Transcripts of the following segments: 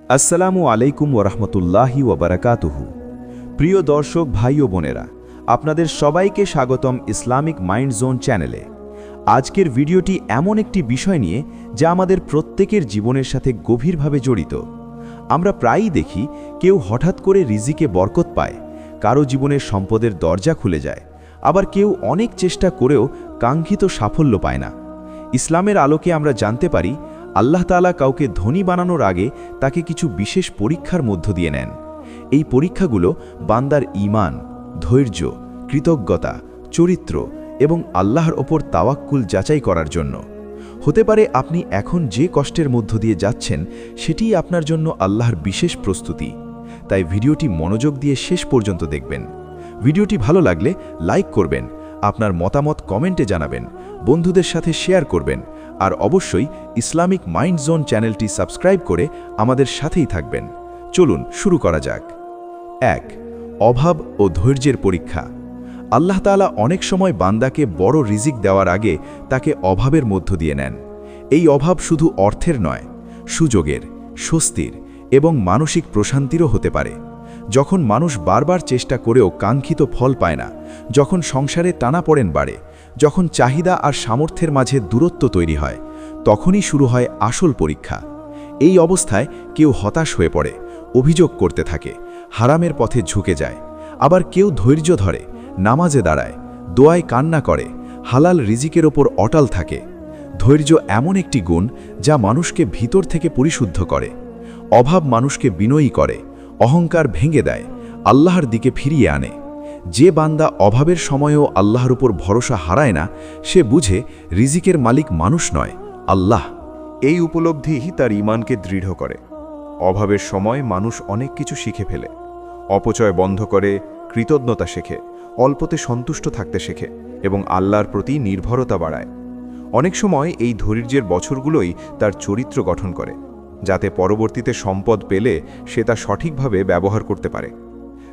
আসসালামু আলাইকুম ওরহমতুল্লাহি ওবরাকাতুহু। প্রিয় দর্শক ভাই ও বোনেরা, আপনাদের সবাইকে স্বাগতম ইসলামিক মাইন্ড জোন চ্যানেলে। আজকের ভিডিওটি এমন একটি বিষয় নিয়ে যা আমাদের প্রত্যেকের জীবনের সাথে গভীরভাবে জড়িত। আমরা প্রায়ই দেখি কেউ হঠাৎ করে রিজিকে বরকত পায়, কারো জীবনের সম্পদের দরজা খুলে যায়, আবার কেউ অনেক চেষ্টা করেও কাঙ্ক্ষিত সাফল্য পায় না। ইসলামের আলোকে আমরা জানতে পারি আল্লাহ তাআলা কাউকে ধনী বানানোর আগে তাকে কিছু বিশেষ পরীক্ষার মধ্য দিয়ে নেন। এই পরীক্ষাগুলো বান্দার ঈমান, ধৈর্য, কৃতজ্ঞতা, চরিত্র এবং আল্লাহর ওপর তাওয়াক্কুল যাচাই করার জন্য। হতে পারে আপনি এখন যে কষ্টের মধ্য দিয়ে যাচ্ছেন সেটিই আপনার জন্য আল্লাহর বিশেষ প্রস্তুতি। তাই ভিডিওটি মনোযোগ দিয়ে শেষ পর্যন্ত দেখবেন। ভিডিওটি ভালো লাগলে লাইক করবেন, আপনার মতামত কমেন্টে জানাবেন, বন্ধুদের সাথে শেয়ার করবেন, আর অবশ্যই ইসলামিক মাইন্ড জোন চ্যানেলটি সাবস্ক্রাইব করে আমাদের সাথেই থাকবেন। চলুন শুরু করা যাক। ১. অভাব ও ধৈর্যের পরীক্ষা। আল্লাহ তাআলা অনেক সময় বান্দাকে বড় রিজিক দেওয়ার আগে তাকে অভাবের মধ্য দিয়ে নেন। এই অভাব শুধু অর্থের নয়, সুযোগের, স্বস্তির এবং মানসিক প্রশান্তিরও হতে পারে। যখন মানুষ বারবার চেষ্টা করেও কাঙ্ক্ষিত ফল পায় না, যখন সংসারে টানাপোড়েন বাড়ে, যখন চাহিদা আর সামর্থ্যের মাঝে দূরত্ব তৈরি হয়, তখনই শুরু হয় আসল পরীক্ষা। এই অবস্থায় কেউ হতাশ হয়ে পড়ে, অভিযোগ করতে থাকে, হারামের পথে ঝুঁকে যায়। আবার কেউ ধৈর্য ধরে, নামাজে দাঁড়ায়, দোয়ায় কান্না করে, হালাল রিজিকের ওপর অটল থাকে। ধৈর্য এমন একটি গুণ যা মানুষকে ভিতর থেকে পরিশুদ্ধ করে। অভাব মানুষকে বিনয়ী করে, অহংকার ভেঙে দেয়, আল্লাহর দিকে ফিরিয়ে আনে। যে বান্দা অভাবের সময়েও আল্লাহর উপর ভরসা হারায় না, সে বুঝে রিজিকের মালিক মানুষ নয়, আল্লাহ। এই উপলব্ধিই তার ঈমানকে দৃঢ় করে। অভাবের সময় মানুষ অনেক কিছু শিখে ফেলে। অপচয় বন্ধ করে, কৃতজ্ঞতা শেখে, অল্পতে সন্তুষ্ট থাকতে শেখে এবং আল্লাহর প্রতি নির্ভরতা বাড়ায়। অনেক সময় এই ধৈর্যের বছরগুলোই তার চরিত্র গঠন করে, যাতে পরবর্তীতে সম্পদ পেলে সে তা সঠিকভাবে ব্যবহার করতে পারে।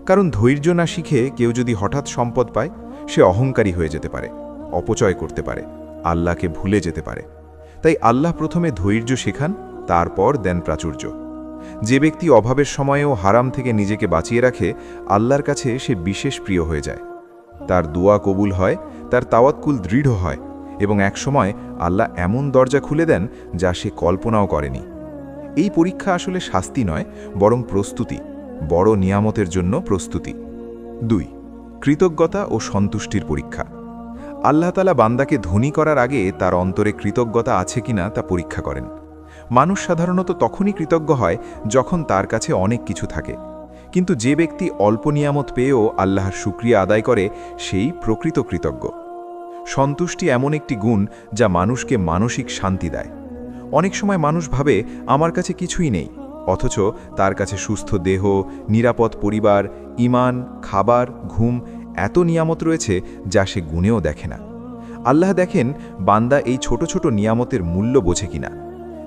কারণ ধৈর্য না শিখে কেউ যদি হঠাৎ সম্পদ পায়, সে অহংকারী হয়ে যেতে পারে, অপচয় করতে পারে, আল্লাহকে ভুলে যেতে পারে। তাই আল্লাহ প্রথমে ধৈর্য শেখান, তারপর দেন প্রাচুর্য। যে ব্যক্তি অভাবের সময়েও হারাম থেকে নিজেকে বাঁচিয়ে রাখে, আল্লাহর কাছে সে বিশেষ প্রিয় হয়ে যায়। তার দোয়া কবুল হয়, তার তাওয়াক্কুল দৃঢ় হয় এবং একসময় আল্লাহ এমন দরজা খুলে দেন যা সে কল্পনাও করেনি। এই পরীক্ষা আসলে শাস্তি নয়, বরং প্রস্তুতি, বড় নিয়ামতের জন্য প্রস্তুতি। ২. কৃতজ্ঞতা ও সন্তুষ্টির পরীক্ষা। আল্লাহ তাআলা বান্দাকে ধনী করার আগে তার অন্তরে কৃতজ্ঞতা আছে কিনা তা পরীক্ষা করেন। মানুষ সাধারণত তখনই কৃতজ্ঞ হয় যখন তার কাছে অনেক কিছু থাকে। কিন্তু যে ব্যক্তি অল্প নিয়ামত পেয়েও আল্লাহর শুকরিয়া আদায় করে, সেই প্রকৃত কৃতজ্ঞ। সন্তুষ্টি এমন একটি গুণ যা মানুষকে মানসিক শান্তি দেয়। অনেক সময় মানুষ ভাবে আমার কাছে কিছুই নেই, অথচ তার কাছে সুস্থ দেহ, নিরাপদ পরিবার, ঈমান, খাবার, ঘুম, এত নিয়ামত রয়েছে যা সে গুণেও দেখে না। আল্লাহ দেখেন বান্দা এই ছোট ছোট নিয়ামতের মূল্য বোঝে কিনা।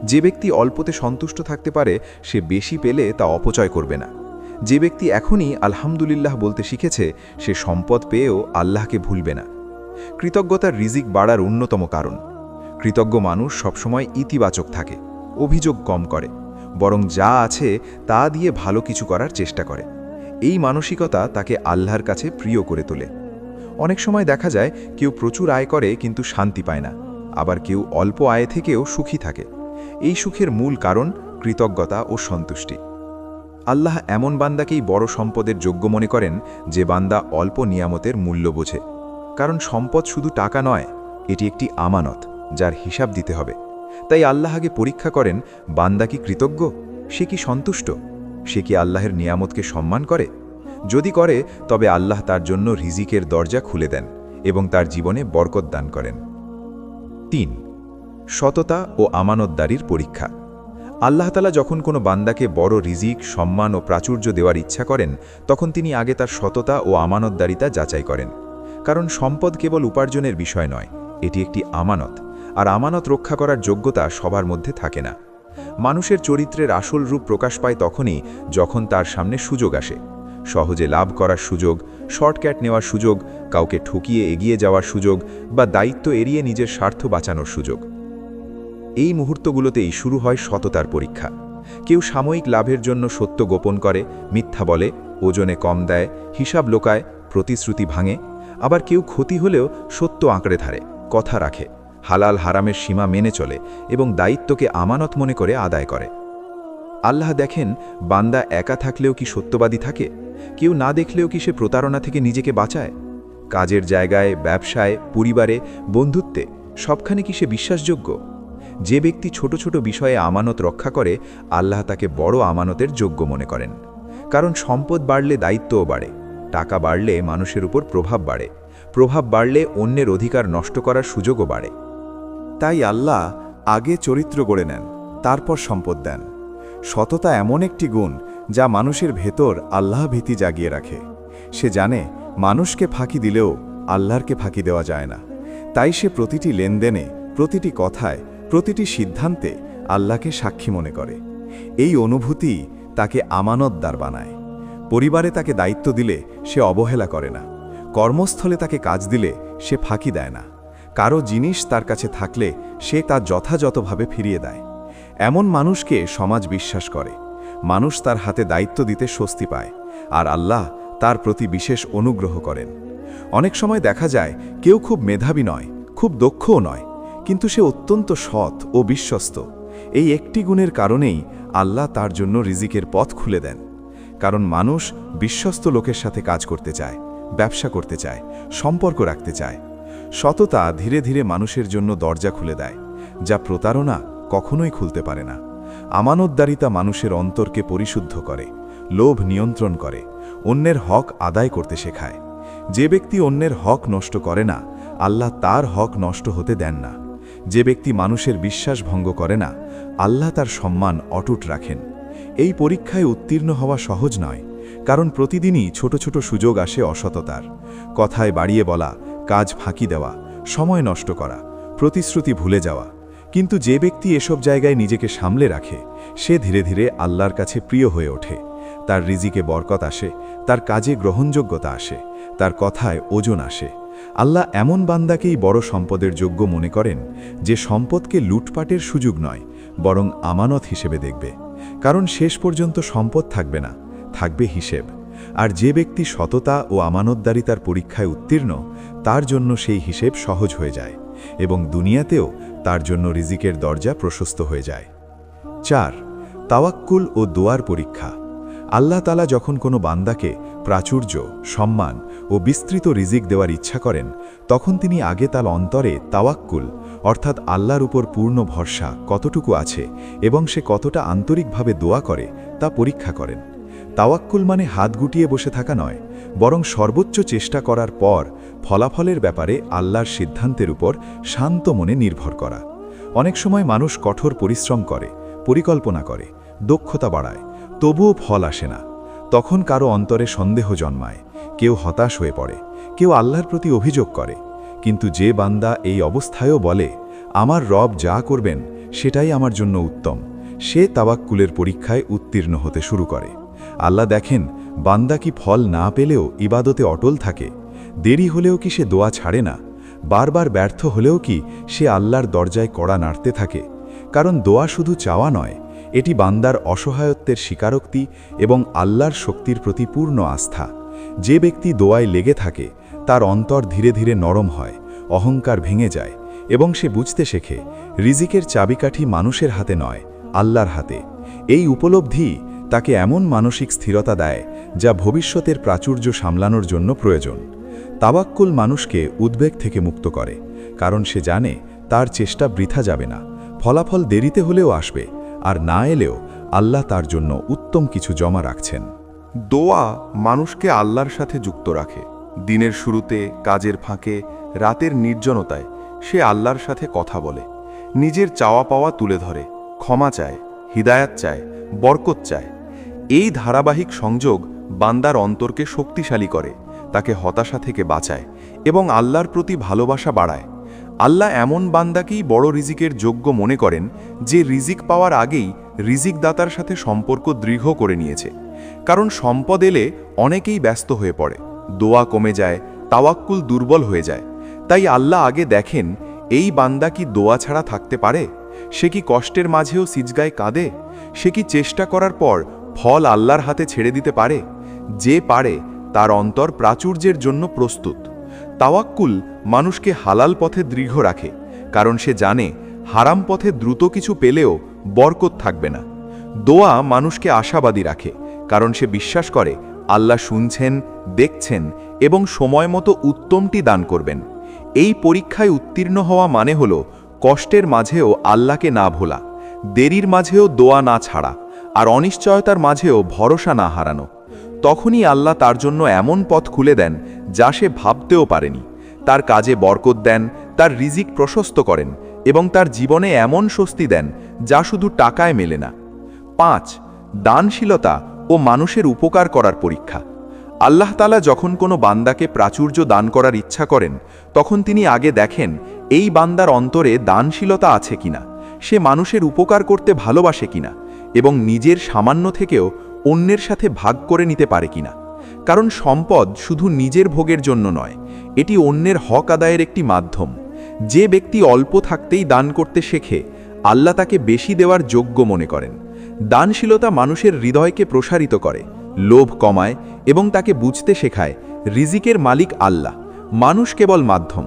যে ব্যক্তি অল্পতে সন্তুষ্ট থাকতে পারে, সে বেশি পেলে তা অপচয় করবে না। যে ব্যক্তি এখনই আলহামদুলিল্লাহ বলতে শিখেছে, সে সম্পদ পেয়েও আল্লাহকে ভুলবে না। কৃতজ্ঞতার রিজিক বাড়ার অন্যতম কারণ। কৃতজ্ঞ মানুষ সবসময় ইতিবাচক থাকে, অভিযোগ কম করে, বরং যা আছে তা দিয়ে ভালো কিছু করার চেষ্টা করে। এই মানসিকতা তাকে আল্লাহর কাছে প্রিয় করে তোলে। অনেক সময় দেখা যায় কেউ প্রচুর আয় করে কিন্তু শান্তি পায় না, আবার কেউ অল্প আয় থেকেও সুখী থাকে। এই সুখের মূল কারণ কৃতজ্ঞতা ও সন্তুষ্টি। আল্লাহ এমন বান্দাকেই বড় সম্পদের যোগ্য মনে করেন যে বান্দা অল্প নিয়ামতের মূল্য বোঝে। কারণ সম্পদ শুধু টাকা নয়, এটি একটি আমানত, যার হিসাব দিতে হবে। তাই আল্লাহ আগে পরীক্ষা করেন বান্দা কি কৃতজ্ঞ, সে কি সন্তুষ্ট, সে কি আল্লাহর নিয়ামতকে সম্মান করে। যদি করে, তবে আল্লাহ তার জন্য রিজিকের দরজা খুলে দেন এবং তার জীবনে বরকত দান করেন। ৩. সততা ও আমানতদারির পরীক্ষা। আল্লাহ তাআলা যখন কোনো বান্দাকে বড় রিজিক, সম্মান ও প্রাচুর্য দেওয়ার ইচ্ছা করেন, তখন তিনি আগে তার সততা ও আমানতদারিতা যাচাই করেন। কারণ সম্পদ কেবল উপার্জনের বিষয় নয়, এটি একটি আমানত, আর আমানত রক্ষা করার যোগ্যতা সবার মধ্যে থাকে না। মানুষের চরিত্রের আসল রূপ প্রকাশ পায় তখনই যখন তার সামনে সুযোগ আসে। সহজে লাভ করার সুযোগ, শর্টকাট নেওয়ার সুযোগ, কাউকে ঠকিয়ে এগিয়ে যাওয়ার সুযোগ বা দায়িত্ব এড়িয়ে নিজের স্বার্থ বাঁচানোর সুযোগ। এই মুহূর্তগুলোতেই শুরু হয় সততার পরীক্ষা। কেউ সাময়িক লাভের জন্য সত্য গোপন করে, মিথ্যা বলে, ওজনে কম দেয়, হিসাব লোকায়, প্রতিশ্রুতি ভাঙে। আবার কেউ ক্ষতি হলেও সত্য আঁকড়ে ধরে, কথা রাখে, হালাল হারামের সীমা মেনে চলে এবং দায়িত্বকে আমানত মনে করে আদায় করে। আল্লাহ দেখেন বান্দা একা থাকলেও কি সত্যবাদী থাকে, কেউ না দেখলেও কি সে প্রতারণা থেকে নিজেকে বাঁচায়, কাজের জায়গায়, ব্যবসায়, পরিবারে, বন্ধুত্বে সবখানে কি সে বিশ্বাসযোগ্য। যে ব্যক্তি ছোট ছোট বিষয়ে আমানত রক্ষা করে, আল্লাহ তাকে বড় আমানতের যোগ্য মনে করেন। কারণ সম্পদ বাড়লে দায়িত্বও বাড়ে, টাকা বাড়লে মানুষের উপর প্রভাব বাড়ে, প্রভাব বাড়লে অন্যের অধিকার নষ্ট করার সুযোগও বাড়ে। তাই আল্লাহ আগে চরিত্র গড়ে নেন, তারপর সম্পদ দেন। সততা এমন একটি গুণ যা মানুষের ভেতর আল্লাহ ভীতি জাগিয়ে রাখে। সে জানে মানুষকে ফাঁকি দিলেও আল্লাহরকে ফাঁকি দেওয়া যায় না। তাই সে প্রতিটি লেনদেনে, প্রতিটি কথায়, প্রতিটি সিদ্ধান্তে আল্লাহকে সাক্ষী মনে করে। এই অনুভূতি তাকে আমানতদার বানায়। পরিবারে তাকে দায়িত্ব দিলে সে অবহেলা করে না, কর্মস্থলে তাকে কাজ দিলে সে ফাঁকি দেয় না, কারো জিনিস তার কাছে থাকলে সে তা যথাযথভাবে ফিরিয়ে দেয়। এমন মানুষকে সমাজ বিশ্বাস করে, মানুষ তার হাতে দায়িত্ব দিতে স্বস্তি পায়, আর আল্লাহ তার প্রতি বিশেষ অনুগ্রহ করেন। অনেক সময় দেখা যায় কেউ খুব মেধাবী নয়, খুব দক্ষও নয়, কিন্তু সে অত্যন্ত সৎ ও বিশ্বস্ত। এই একটি গুণের কারণেই আল্লাহ তার জন্য রিজিকের পথ খুলে দেন। কারণ মানুষ বিশ্বস্ত লোকের সাথে কাজ করতে চায়, ব্যবসা করতে চায়, সম্পর্ক রাখতে চায়। সততা ধীরে ধীরে মানুষের জন্য দরজা খুলে দেয়, যা প্রতারণা কখনোই খুলতে পারে না। আমানতদারিতা মানুষের অন্তরকে পরিশুদ্ধ করে, লোভ নিয়ন্ত্রণ করে, অন্যের হক আদায় করতে শেখায়। যে ব্যক্তি অন্যের হক নষ্ট করে না, আল্লাহ তার হক নষ্ট হতে দেন না। যে ব্যক্তি মানুষের বিশ্বাস ভঙ্গ করে না, আল্লাহ তার সম্মান অটুট রাখেন। এই পরীক্ষায় উত্তীর্ণ হওয়া সহজ নয়, কারণ প্রতিদিনই ছোট ছোট সুযোগ আসে অসততার। কথায় বাড়িয়ে বলা, কাজ ফাঁকি দেওয়া, সময় নষ্ট করা, প্রতিশ্রুতি ভুলে যাওয়া। কিন্তু যে ব্যক্তি এসব জায়গায় নিজেকে সামলে রাখে, সে ধীরে ধীরে আল্লাহর কাছে প্রিয় হয়ে ওঠে। তার রিজিকে বরকত আসে, তার কাজে গ্রহণযোগ্যতা আসে, তার কথায় ওজন আসে। আল্লাহ এমন বান্দাকেই বড় সম্পদের যোগ্য মনে করেন, যে সম্পদকে লুটপাটের সুযোগ নয়, বরং আমানত হিসেবে দেখবে। কারণ শেষ পর্যন্ত সম্পদ থাকবে না, থাকবে হিসেব। আর যে ব্যক্তি সততা ও আমানতদারিতার পরীক্ষায় উত্তীর্ণ, তার জন্য সেই হিসেব সহজ হয়ে যায় এবং দুনিয়াতেও তার জন্য রিজিকের দরজা প্রশস্ত হয়ে যায়। 4. তাওয়াক্কুল ও দোয়ার পরীক্ষা। আল্লাহ তাআলা যখন কোনো বান্দাকে প্রাচুর্য, সম্মান ও বিস্তৃত রিজিক দেওয়ার ইচ্ছা করেন, তখন তিনি আগে তার অন্তরে তাওয়াক্কুল অর্থাৎ আল্লাহর উপর পূর্ণ ভরসা কতটুকু আছে এবং সে কতটা আন্তরিকভাবে দোয়া করে তা পরীক্ষা করেন। তাওয়াক্কুল মানে হাত গুটিয়ে বসে থাকা নয়, বরং সর্বোচ্চ চেষ্টা করার পর ফলাফলের ব্যাপারে আল্লাহর সিদ্ধান্তের উপর শান্ত মনে নির্ভর করা। অনেক সময় মানুষ কঠোর পরিশ্রম করে, পরিকল্পনা করে, দক্ষতা বাড়ায়, তবুও ফল আসে না। তখন কারো অন্তরে সন্দেহ জন্মায়, কেউ হতাশ হয়ে পড়ে, কেউ আল্লাহর প্রতি অভিযোগ করে। কিন্তু যে বান্দা এই অবস্থায়ও বলে, আমার রব যা করবেন সেটাই আমার জন্য উত্তম, সে তাওয়াক্কুলের পরীক্ষায় উত্তীর্ণ হতে শুরু করে। আল্লাহ দেখেন বান্দা কি ফল না পেলেও ইবাদতে অটল থাকে, দেরি হলেও কি সে দোয়া ছাড়ে না, বারবার ব্যর্থ হলেও কি সে আল্লাহর দরজায় কড়া নাড়তে থাকে। কারণ দোয়া শুধু চাওয়া নয়, এটি বান্দার অসহায়ত্বের স্বীকারোক্তি এবং আল্লাহর শক্তির প্রতি পূর্ণ আস্থা। যে ব্যক্তি দোয়ায় লেগে থাকে, তার অন্তর ধীরে ধীরে নরম হয়, অহংকার ভেঙে যায় এবং সে বুঝতে শেখে রিজিকের চাবিকাঠি মানুষের হাতে নয়, আল্লাহর হাতে। এই উপলব্ধি তাকে এমন মানসিক স্থিরতা দেয় যা ভবিষ্যতের প্রাচুর্য সামলানোর জন্য প্রয়োজন। তাওয়াক্কুল মানুষকে উদ্বেগ থেকে মুক্ত করে, কারণ সে জানে তার চেষ্টা বৃথা যাবে না, ফলাফল দেরিতে হলেও আসবে, আর না এলেও আল্লাহ তার জন্য উত্তম কিছু জমা রাখছেন। দোয়া মানুষকে আল্লাহর সাথে যুক্ত রাখে। দিনের শুরুতে, কাজের ফাঁকে, রাতের নির্জনতায় সে আল্লাহর সাথে কথা বলে, নিজের চাওয়া পাওয়া তুলে ধরে, ক্ষমা চায়, হিদায়াত চায়, বরকত চায়। এই ধারাবাহিক সংযোগ বান্দার অন্তরকে শক্তিশালী করে, তাকে হতাশা থেকে বাঁচায় এবং আল্লাহর প্রতি ভালোবাসা বাড়ায়। আল্লাহ এমন বান্দাকেই বড় রিজিকের যোগ্য মনে করেন, যে রিজিক পাওয়ার আগেই রিজিক দাতার সাথে সম্পর্ক দৃঢ় করে নিয়েছে। কারণ সম্পদ এলে অনেকেই ব্যস্ত হয়ে পড়ে, দোয়া কমে যায়, তাওয়াক্কুল দুর্বল হয়ে যায়। তাই আল্লাহ আগে দেখেন এই বান্দা কি দোয়া ছাড়া থাকতে পারে, সে কি কষ্টের মাঝেও সিজগায় কাঁদে, সে কি চেষ্টা করার পর ফল আল্লাহর হাতে ছেড়ে দিতে পারে? যে পারে তার অন্তর প্রাচুর্যের জন্য প্রস্তুত। তাওয়াক্কুল মানুষকে হালাল পথে দৃঢ় রাখে, কারণ সে জানে হারাম পথে দ্রুত কিছু পেলেও বরকত থাকবে না। দোয়া মানুষকে আশাবাদী রাখে, কারণ সে বিশ্বাস করে আল্লাহ শুনছেন, দেখছেন এবং সময় মতো উত্তমটি দান করবেন। এই পরীক্ষায় উত্তীর্ণ হওয়া মানে হল কষ্টের মাঝেও আল্লাহকে না ভোলা, দেরির মাঝেও দোয়া না ছাড়া, আর অনিশ্চয়তার মাঝেও ভরসা না হারানো। তখনই আল্লাহ তার জন্য এমন পথ খুলে দেন যা সে ভাবতেও পারেনি। তার কাজে বরকত দেন, তার রিজিক প্রশস্ত করেন এবং তার জীবনে এমন স্বস্তি দেন যা শুধু টাকায় মেলে না। 5. দানশীলতা ও মানুষের উপকার করার পরীক্ষা। আল্লাহ তাআলা যখন কোনো বান্দাকে প্রাচুর্য দান করার ইচ্ছা করেন, তখন তিনি আগে দেখেন এই বান্দার অন্তরে দানশীলতা আছে কিনা, সে মানুষের উপকার করতে ভালোবাসে কিনা এবং নিজের সামান্য থেকেও অন্যের সাথে ভাগ করে নিতে পারে কিনা। কারণ সম্পদ শুধু নিজের ভোগের জন্য নয়, এটি অন্যের হক আদায়ের একটি মাধ্যম। যে ব্যক্তি অল্প থাকতেই দান করতে শেখে, আল্লাহ তাকে বেশি দেওয়ার যোগ্য মনে করেন। দানশীলতা মানুষের হৃদয়কে প্রসারিত করে, লোভ কমায় এবং তাকে বুঝতে শেখায় রিজিকের মালিক আল্লাহ, মানুষ কেবল মাধ্যম।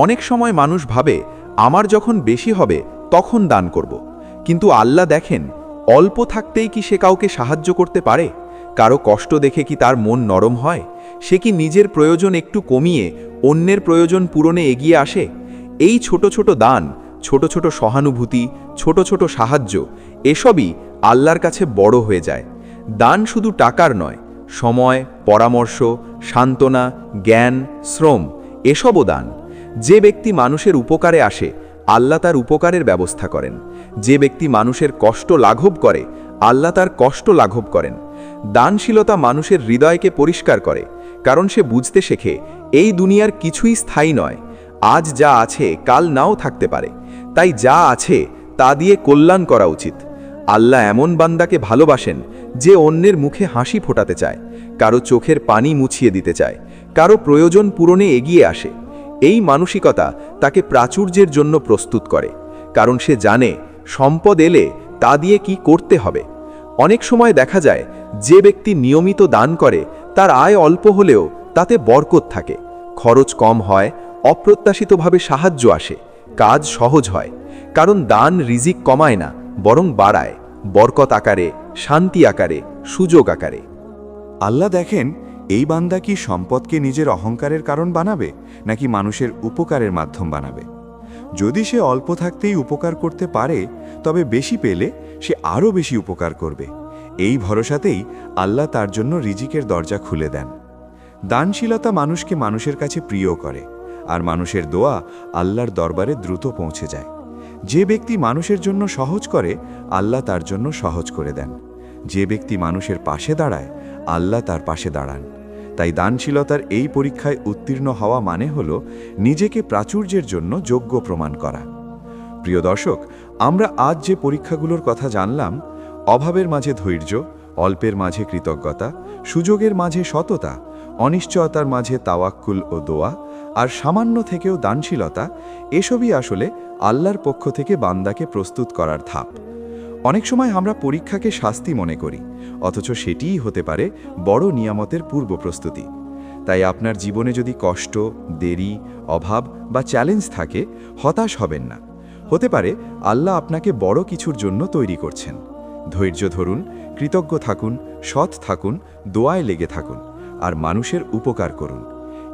অনেক সময় মানুষ ভাবে আমার যখন বেশি হবে তখন দান করব, কিন্তু আল্লাহ দেখেন অল্প থাকতেই কি সে কাউকে সাহায্য করতে পারে? কারো কষ্ট দেখে কি তার মন নরম হয়? সে কি নিজের প্রয়োজন একটু কমিয়ে অন্যের প্রয়োজন পূরণে এগিয়ে আসে? এই ছোট ছোট দান, ছোট ছোট সহানুভূতি, ছোট ছোট সাহায্য, এসবই আল্লাহর কাছে বড় হয়ে যায়। দান শুধু টাকার নয়, সময়, পরামর্শ, সান্ত্বনা, জ্ঞান, শ্রম, এসবও দান। যে ব্যক্তি মানুষের উপকারে আসে, আল্লাহ তার উপকারের ব্যবস্থা করেন। যে ব্যক্তি মানুষের কষ্ট লাঘব করে, আল্লাহ তার কষ্ট লাঘব করেন। দানশীলতা মানুষের হৃদয়কে পরিষ্কার করে, কারণ সে বুঝতে শেখে এই দুনিয়ার কিছুই স্থায়ী নয়। আজ যা আছে কাল নাও থাকতে পারে, তাই যা আছে তা দিয়ে কল্যাণ করা উচিত। আল্লাহ এমন বান্দাকে ভালোবাসেন যে অন্যের মুখে হাসি ফোটাতে চায়, কারো চোখের পানি মুছিয়ে দিতে চায়, কারো প্রয়োজন পূরণে এগিয়ে আসে। এই মানসিকতা তাকে প্রাচুর্যের জন্য প্রস্তুত করে, কারণ সে জানে সম্পদ এলে তা দিয়ে কি করতে হবে। অনেক সময় দেখা যায় যে ব্যক্তি নিয়মিত দান করে তার আয় অল্প হলেও তাতে বরকত থাকে, খরচ কম হয়, অপ্রত্যাশিতভাবে সাহায্য আসে, কাজ সহজ হয়। কারণ দান রিজিক কমায় না, বরং বাড়ায়, বরকত আকারে, শান্তি আকারে, সুযোগ আকারে। আল্লাহ দেখেন এই বান্দা কি সম্পদকে নিজের অহংকারের কারণ বানাবে নাকি মানুষের উপকারের মাধ্যম বানাবে। যদি সে অল্প থাকতেই উপকার করতে পারে, তবে বেশি পেলে সে আরও বেশি উপকার করবে। এই ভরসাতেই আল্লাহ তার জন্য রিজিকের দরজা খুলে দেন। দানশীলতা মানুষকে মানুষের কাছে প্রিয় করে, আর মানুষের দোয়া আল্লাহর দরবারে দ্রুত পৌঁছে যায়। যে ব্যক্তি মানুষের জন্য সহজ করে, আল্লাহ তার জন্য সহজ করে দেন। যে ব্যক্তি মানুষের পাশে দাঁড়ায়, আল্লাহ তার পাশে দাঁড়ান। তাই দানশীলতার এই পরীক্ষায় উত্তীর্ণ হওয়া মানে হল নিজেকে প্রাচুর্যের জন্য যোগ্য প্রমাণ করা। প্রিয় দর্শক, আমরা আজ যে পরীক্ষাগুলোর কথা জানলাম, অভাবের মাঝে ধৈর্য, অল্পের মাঝে কৃতজ্ঞতা, সুযোগের মাঝে সততা, অনিশ্চয়তার মাঝে তাওয়াক্কুল ও দোয়া, আর সামান্য থেকেও দানশীলতা, এসবই আসলে আল্লাহর পক্ষ থেকে বান্দাকে প্রস্তুত করার ধাপ। অনেক সময় আমরা পরীক্ষাকে শাস্তি মনে করি, অথচ সেটিই হতে পারে বড় নিয়ামতের পূর্ব প্রস্তুতি। তাই আপনার জীবনে যদি কষ্ট, দেরি, অভাব বা চ্যালেঞ্জ থাকে, হতাশ হবেন না। হতে পারে আল্লাহ আপনাকে বড় কিছুর জন্য তৈরি করছেন। ধৈর্য ধরুন, কৃতজ্ঞ থাকুন, সৎ থাকুন, দোয়ায় লেগে থাকুন, আর মানুষের উপকার করুন।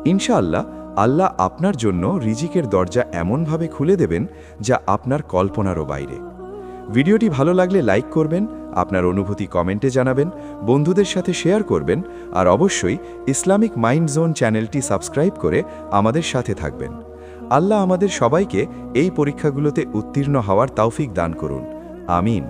ইনশাআল্লাহ আল্লাহ আপনার জন্য রিজিকের দরজা এমনভাবে খুলে দেবেন যা আপনার কল্পনারও বাইরে। ভিডিওটি ভালো লাগলে লাইক করবেন, আপনার অনুভূতি কমেন্টে জানাবেন, বন্ধুদের সাথে শেয়ার করবেন, আর অবশ্যই ইসলামিক মাইন্ড জোন চ্যানেলটি সাবস্ক্রাইব করে আমাদের সাথে থাকবেন। আল্লাহ আমাদের সবাইকে এই পরীক্ষাগুলোতে উত্তীর্ণ হওয়ার তৌফিক দান করুন। আমিন।